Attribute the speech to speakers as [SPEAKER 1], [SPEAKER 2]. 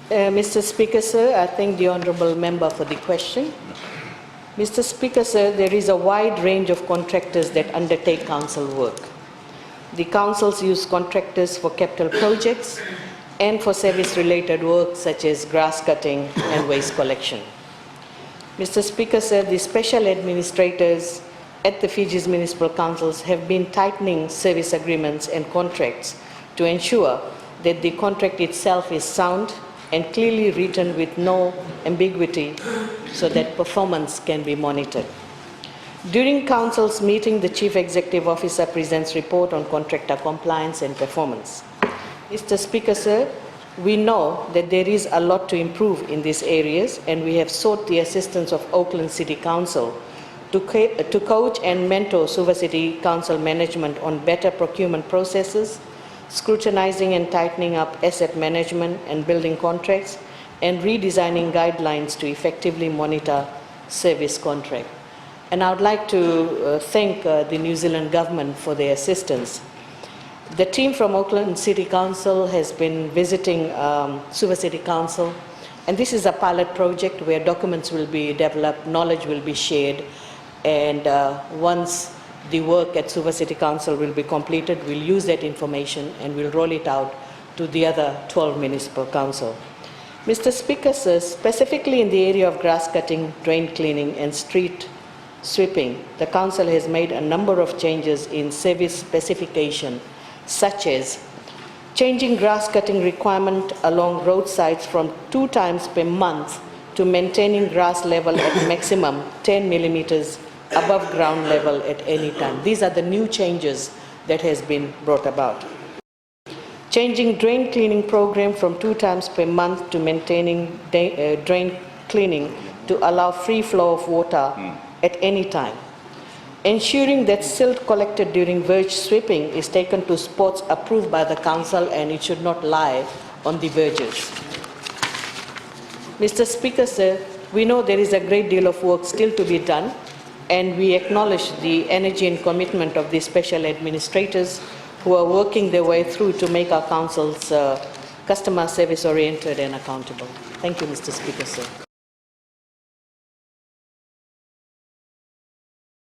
[SPEAKER 1] Mr. Speaker, sir, I thank the Honourable Member for the question. Mr. Speaker, sir, there is a wide range of contractors that undertake council work. The councils use contractors for capital projects and for service-related work such as grass cutting and waste collection. Mr. Speaker, sir, the special administrators at the Fiji's municipal councils have been tightening service agreements and contracts to ensure that the contract itself is sound and clearly written with no ambiguity so that performance can be monitored. During Council's meeting, the Chief Executive Officer presents report on contractor compliance and performance. Mr. Speaker, sir, we know that there is a lot to improve in these areas, and we have sought the assistance of Auckland City Council to coach and mentor Suva City Council management on better procurement processes, scrutinizing and tightening up asset management and building contracts, and redesigning guidelines to effectively monitor service contract. And I would like to thank the New Zealand government for their assistance. The team from Auckland City Council has been visiting Suva City Council, and this is a pilot project where documents will be developed, knowledge will be shared, and once the work at Suva City Council will be completed, we'll use that information and we'll roll it out to the other 12 municipal councils. Mr. Speaker, sir, specifically in the area of grass cutting, drain cleaning, and street sweeping, the Council has made a number of changes in service specification, such as changing grass cutting requirement along roadsides from 2 times per month to maintaining grass level at maximum 10 millimeters above ground level at any time. These are the new changes that has been brought about. Changing drain cleaning program from 2 times per month to maintaining drain cleaning to allow free flow of water at any time. Ensuring that silt collected during verge sweeping is taken to spots approved by the Council and it should not lie on the verges. Mr. Speaker, sir, we know there is a great deal of work still to be done, and we acknowledge the energy and commitment of the special administrators who are working their way through to make our councils customer service oriented and accountable. Thank you, Mr. Speaker, sir.